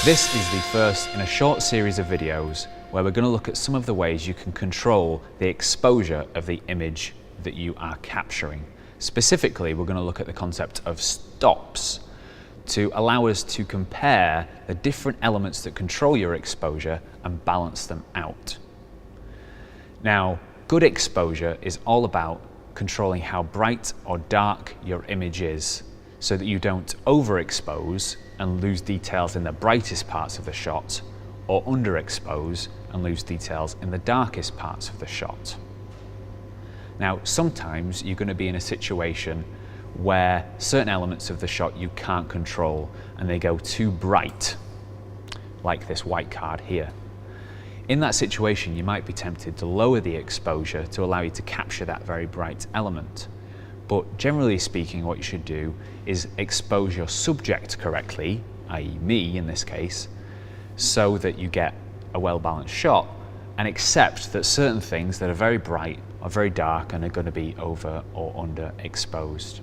This is the first in a short series of videos where we're going to look at some of the ways you can control the exposure of the image that you are capturing. Specifically, we're going to look at the concept of stops to allow us to compare the different elements that control your exposure and balance them out. Now, good exposure is all about controlling how bright or dark your image is so that you don't overexpose and lose details in the brightest parts of the shot, or underexpose and lose details in the darkest parts of the shot. Now, sometimes you're going to be in a situation where certain elements of the shot you can't control and they go too bright, like this white card here. In that situation, you might be tempted to lower the exposure to allow you to capture that very bright element. But generally speaking, what you should do is expose your subject correctly, i.e. me in this case, so that you get a well-balanced shot, and accept that certain things that are very bright are very dark and are going to be over or under exposed.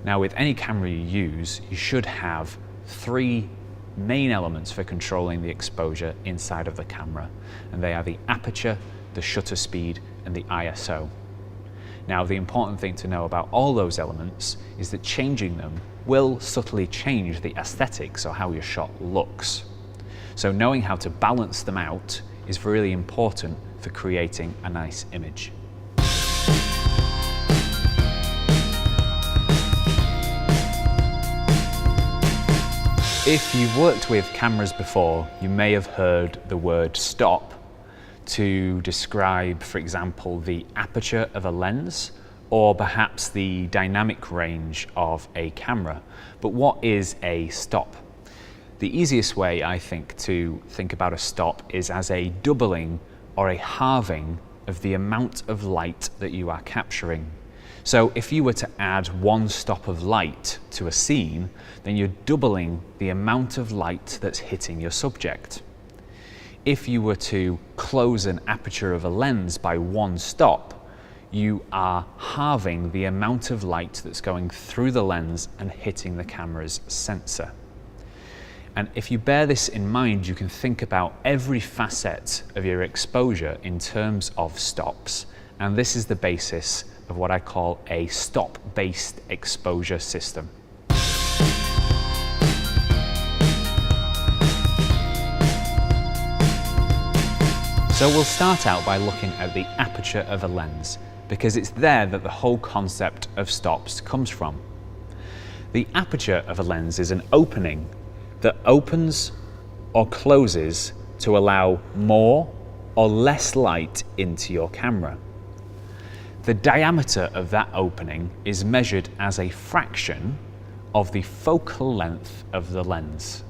Now, with any camera you use, you should have three main elements for controlling the exposure inside of the camera, and they are the aperture, the shutter speed, and the ISO. Now, the important thing to know about all those elements is that changing them will subtly change the aesthetics or how your shot looks. So knowing how to balance them out is really important for creating a nice image. If you've worked with cameras before, you may have heard the word stop to describe, for example, the aperture of a lens or perhaps the dynamic range of a camera. But what is a stop? The easiest way, I think, to think about a stop is as a doubling or a halving of the amount of light that you are capturing. So if you were to add one stop of light to a scene, then you're doubling the amount of light that's hitting your subject. If you were to close an aperture of a lens by one stop, you are halving the amount of light that's going through the lens and hitting the camera's sensor. And if you bear this in mind, you can think about every facet of your exposure in terms of stops. And this is the basis of what I call a stop-based exposure system. So we'll start out by looking at the aperture of a lens, because it's there that the whole concept of stops comes from. The aperture of a lens is an opening that opens or closes to allow more or less light into your camera. The diameter of that opening is measured as a fraction of the focal length of the lens.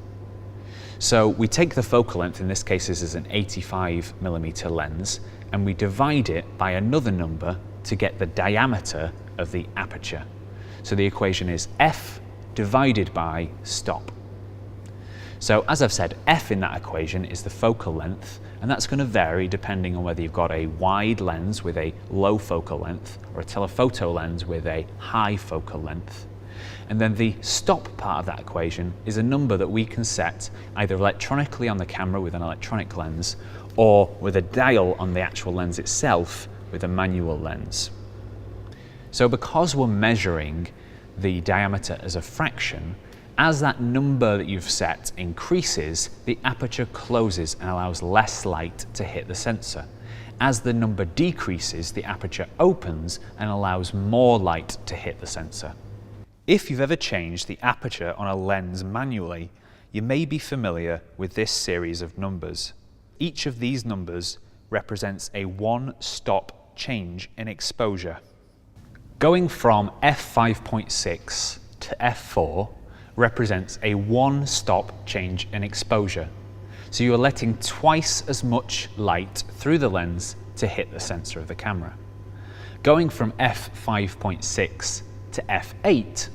So we take the focal length, in this case this is an 85mm lens, and we divide it by another number to get the diameter of the aperture. So the equation is f divided by stop. So as I've said, f in that equation is the focal length, and that's going to vary depending on whether you've got a wide lens with a low focal length or a telephoto lens with a high focal length. And then the stop part of that equation is a number that we can set either electronically on the camera with an electronic lens or with a dial on the actual lens itself with a manual lens. So because we're measuring the diameter as a fraction, as that number that you've set increases, the aperture closes and allows less light to hit the sensor. As the number decreases, the aperture opens and allows more light to hit the sensor. If you've ever changed the aperture on a lens manually, you may be familiar with this series of numbers. Each of these numbers represents a one-stop change in exposure. Going from f5.6 to f4 represents a one-stop change in exposure. So you are letting twice as much light through the lens to hit the sensor of the camera. Going from f5.6 to f8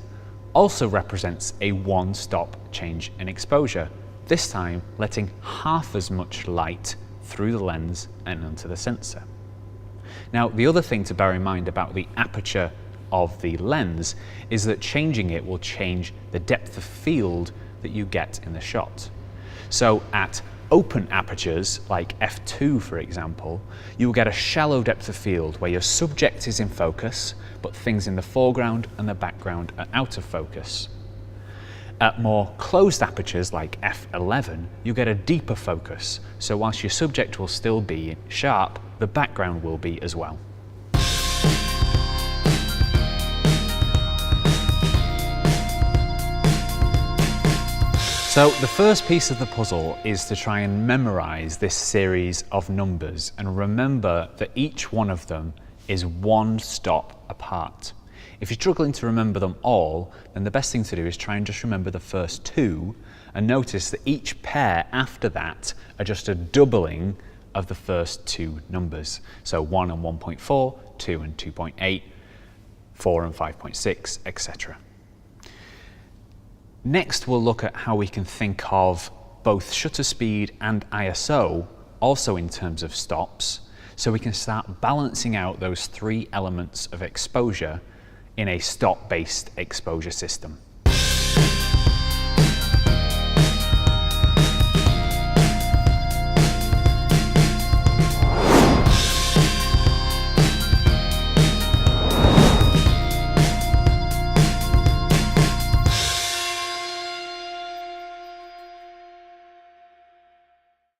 also represents a one-stop change in exposure, this time letting half as much light through the lens and onto the sensor. Now, the other thing to bear in mind about the aperture of the lens is that changing it will change the depth of field that you get in the shot. So at open apertures, like f2 for example, you will get a shallow depth of field where your subject is in focus, but things in the foreground and the background are out of focus. At more closed apertures like f11, you get a deeper focus, so whilst your subject will still be sharp, the background will be as well. So the first piece of the puzzle is to try and memorize this series of numbers and remember that each one of them is one stop apart. If you're struggling to remember them all, then the best thing to do is try and just remember the first two and notice that each pair after that are just a doubling of the first two numbers. So 1 and 1.4, 2 and 2.8, 4 and 5.6, etc. Next, we'll look at how we can think of both shutter speed and ISO, also in terms of stops, so we can start balancing out those three elements of exposure in a stop-based exposure system.